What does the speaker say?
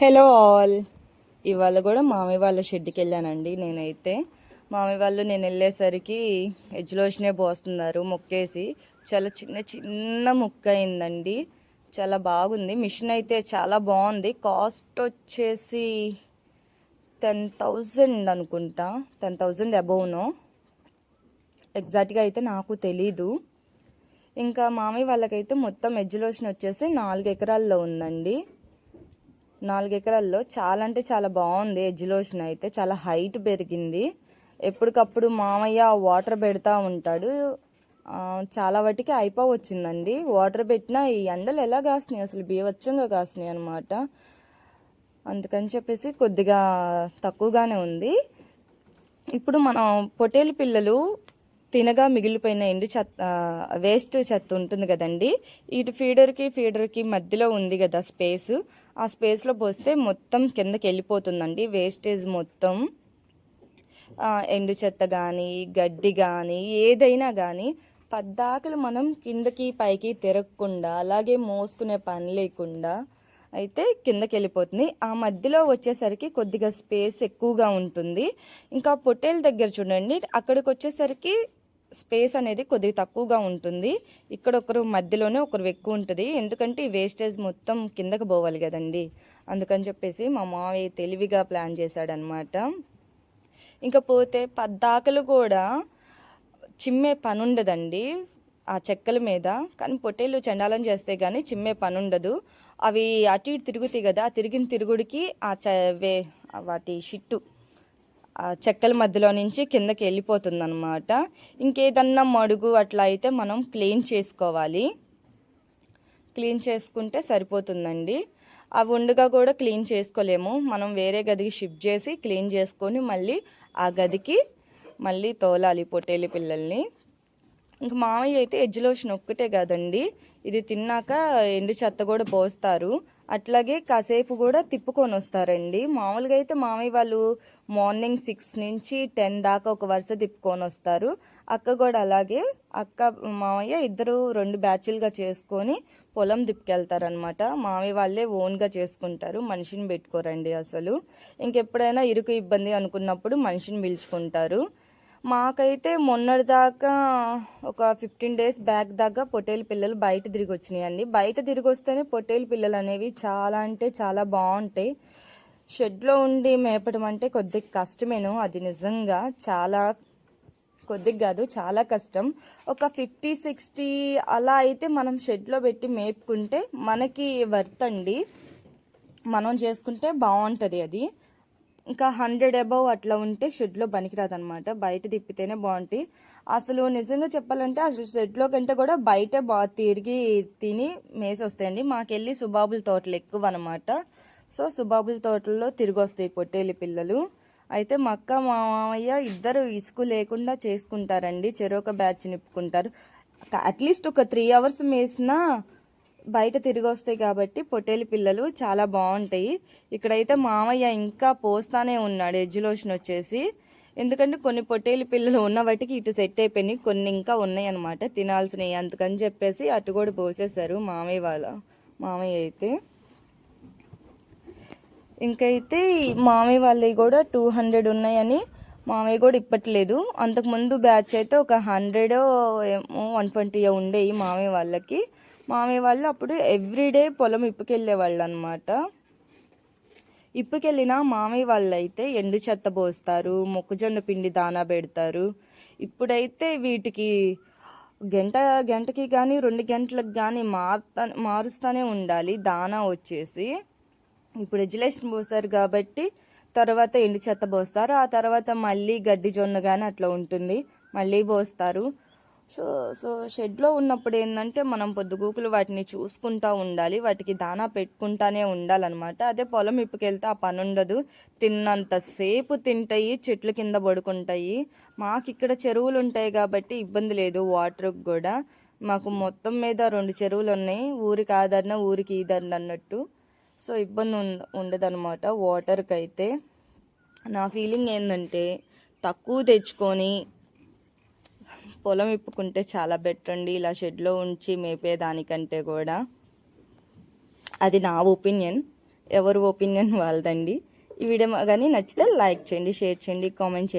Hello all. ఇవాళ కూడా మామయ్య వాళ్ళ షెడ్కి వెళ్ళానండి నేనైతే. మామయ్య వాళ్ళు నేను వెళ్ళేసరికి ఎజ్లోషనే పోస్తున్నారు మొక్కేసి. చాలా చిన్న చిన్న ముక్క అయిందండి. చాలా బాగుంది. మిషన్ అయితే చాలా బాగుంది. కాస్ట్ వచ్చేసి 10,000 అనుకుంటా. 10,000 అబోవ్నో. ఎగ్జాక్ట్గా అయితే నాకు తెలీదు. ఇంకా మామయ్య వాళ్ళకైతే మొత్తం ఎజ్లోషన్ వచ్చేసి 4 ఎకరాల్లో ఉందండి. 4 ఎకరాల్లో చాలా అంటే చాలా బాగుంది. ఎజ్యులేషన్ అయితే చాలా హైట్ పెరిగింది. ఎప్పటికప్పుడు మామయ్య వాటర్ పెడతా ఉంటాడు. చాలా వాటికి అయిపోవచ్చిందండి. వాటర్ పెట్టినా ఈ ఎండలు ఎలా కాస్తున్నాయి, అసలు బీభత్సంగా కాస్తున్నాయి అనమాట. అందుకని చెప్పేసి కొద్దిగా తక్కువగానే ఉంది. ఇప్పుడు మనం పొట్టేలు పిల్లలు తినగా మిగిలిపోయిన ఎండు చెత్త, వేస్ట్ చెత్త ఉంటుంది కదండి. ఇటు ఫీడర్కి మధ్యలో ఉంది కదా స్పేస్. ఆ స్పేస్లో పోస్తే మొత్తం కిందకి వెళ్ళిపోతుందండి వేస్టేజ్ మొత్తం. ఎండు చెత్త కానీ గడ్డి కానీ ఏదైనా కానీ పద్దాకలు మనం కిందకి పైకి తిరగకుండా, అలాగే మోసుకునే పని లేకుండా అయితే కిందకి వెళ్ళిపోతుంది. ఆ మధ్యలో వచ్చేసరికి కొద్దిగా స్పేస్ ఎక్కువగా ఉంటుంది. ఇంకా పొట్టేల దగ్గర చూడండి, అక్కడికి వచ్చేసరికి స్పేస్ అనేది కొద్దిగా తక్కువగా ఉంటుంది. ఇక్కడ ఒకరు మధ్యలోనే ఒకరు ఎక్కువ ఉంటుంది. ఎందుకంటే ఈ వేస్టేజ్ మొత్తం కిందకి పోవాలి కదండి. అందుకని చెప్పేసి మా మావయ్య తెలివిగా ప్లాన్ చేశాడనమాట. ఇంకా పోతే పద్దాకలు కూడా చిమ్మే పని ఉండదండి ఆ చెక్కల మీద. కానీ పొట్టేళ్ళు చండాలం చేస్తే కానీ చిమ్మే పని ఉండదు. అవి అటు ఇటు తిరుగుతాయి కదా, ఆ తిరిగిన తిరుగుడికి వాటి షిట్టు చెక్కల మధ్యలో నుంచి కిందకి వెళ్ళిపోతుంది అనమాట. ఇంకేదన్నా మడుగు అట్లా అయితే మనం క్లీన్ చేసుకోవాలి. క్లీన్ చేసుకుంటే సరిపోతుందండి. అవి ఉండగా కూడా క్లీన్ చేసుకోలేము. మనం వేరే గదికి షిఫ్ట్ చేసి క్లీన్ చేసుకొని మళ్ళీ ఆ గదికి మళ్ళీ తోలాలి పొట్టేలి పిల్లల్ని. ఇంక మామయ్య అయితే ఎజ్యులేషన్ ఒక్కటే కాదండి, ఇది తిన్నాక ఎండు చెత్త కూడా పోస్తారు. అట్లాగే కాసేపు కూడా తిప్పుకొని వస్తారండి. మామూలుగా అయితే మామయ్య వాళ్ళు మార్నింగ్ 6 నుంచి 10 దాకా ఒక వరుస తిప్పుకొని వస్తారు. అక్క కూడా అలాగే. అక్క మామయ్య ఇద్దరు 2 బ్యాచ్లుగా చేసుకొని పొలం తిప్పుకెళ్తారనమాట. మామయ్య వాళ్ళే ఓన్గా చేసుకుంటారు, మనిషిని పెట్టుకోరండి అసలు. ఇంకెప్పుడైనా ఇరుకు ఇబ్బంది అనుకున్నప్పుడు మనిషిని పిలుచుకుంటారు. మాకైతే మొన్నటిదాకా ఒక 15 డేస్ బ్యాక్ దాకా పొట్టేలు పిల్లలు బయట తిరిగి వచ్చినాయండి. బయట తిరిగి వస్తేనే పొట్టేలు పిల్లలు అనేవి చాలా అంటే చాలా బాగుంటాయి. షెడ్లో ఉండి మేపడం అంటే కొద్దిగా కష్టమేను, అది నిజంగా చాలా కొద్దిగా కాదు చాలా కష్టం. ఒక 50-60 అలా అయితే మనం షెడ్లో పెట్టి మేపుకుంటే మనకి వర్త్ అండి. మనం చేసుకుంటే బాగుంటుంది అది. ఇంకా 100 అబవ్ అట్లా ఉంటే షెడ్లో పనికిరాదనమాట. బయట తిప్పితేనే బాగుంటాయి. అసలు నిజంగా చెప్పాలంటే అసలు షెడ్లో కంటే కూడా బయట బాగా తిరిగి తిని మేసి వస్తాయండి. మాకెళ్ళి సుబాబుల తోటలు ఎక్కువ అనమాట. సో సుబాబుల తోటల్లో తిరిగి వస్తాయి పొట్టేలి పిల్లలు. అయితే మా అక్క మా మామయ్య ఇద్దరు ఇసుకు లేకుండా చేసుకుంటారండి. చెరొక బ్యాచ్ నిప్పుకుంటారు. అట్లీస్ట్ ఒక 3 అవర్స్ మేసినా బయట తిరిగి వస్తాయి కాబట్టి పొట్టేలు పిల్లలు చాలా బాగుంటాయి. ఇక్కడైతే మామయ్య ఇంకా పోస్తానే ఉన్నాడు ఎజ్యులేషన్ వచ్చేసి. ఎందుకంటే కొన్ని పొట్టేలు పిల్లలు ఉన్న వాటికి ఇటు సెట్ అయిపోయినాయి, కొన్ని ఇంకా ఉన్నాయి అనమాట తినాల్సినవి. అందుకని చెప్పేసి అటు కూడా పోసేశారు మామయ్య అయితే. ఇంకైతే మామయ్య వాళ్ళవి కూడా 200 ఉన్నాయని మామయ్య కూడా ఇప్పట్లేదు. అంతకుముందు బ్యాచ్ అయితే ఒక 100 120 ఉండేవి మామయ్య వాళ్ళకి. మామయ్య వాళ్ళు అప్పుడు ఎవ్రీడే పొలం ఇప్పుకెళ్ళేవాళ్ళు అనమాట. ఇప్పుకెళ్ళిన మామయ్య వాళ్ళు అయితే ఎండు చెత్త పోస్తారు, మొక్కజొన్న పిండి దానా పెడతారు. ఇప్పుడైతే వీటికి గంటకి కానీ 2 గంటలకు కానీ మారుస్తూనే ఉండాలి దానా వచ్చేసి. ఇప్పుడు ఎజ్యులేషన్ పోస్తారు కాబట్టి తర్వాత ఎండు చెత్త పోస్తారు. ఆ తర్వాత మళ్ళీ గడ్డి జొన్న కానీ అట్లా ఉంటుంది, మళ్ళీ పోస్తారు. సో షెడ్లో ఉన్నప్పుడు ఏంటంటే మనం పొద్దుగూకులు వాటిని చూసుకుంటూ ఉండాలి, వాటికి దానా పెట్టుకుంటానే ఉండాలన్నమాట. అదే పొలం ఇప్పుకెళ్తే ఆ పని ఉండదు. తిన్నంతసేపు తింటాయి, చెట్ల కింద పడుకుంటాయి. మాకు ఇక్కడ చెరువులు ఉంటాయి కాబట్టి ఇబ్బంది లేదు. వాటర్కి కూడా మాకు మొత్తం మీద 2 చెరువులు ఉన్నాయి, ఊరికి ఆదరణ ఊరికి ఈదరణ అన్నట్టు. సో ఇబ్బంది ఉండదన్నమాట వాటర్కి అయితే. నా ఫీలింగ్ ఏంటంటే తక్కువ తెచ్చుకొని పొలం ఇప్పుకుంటే చాలా బెటర్ అండి, ఇలా షెడ్లో ఉంచి మేపేదానికంటే కూడా. అది నా ఒపీనియన్. ఎవరు ఒపీనియన్ వాళ్ళదండి. ఈ వీడియో కానీ నచ్చితే లైక్ చేయండి, షేర్ చేయండి, కామెంట్ చేయండి.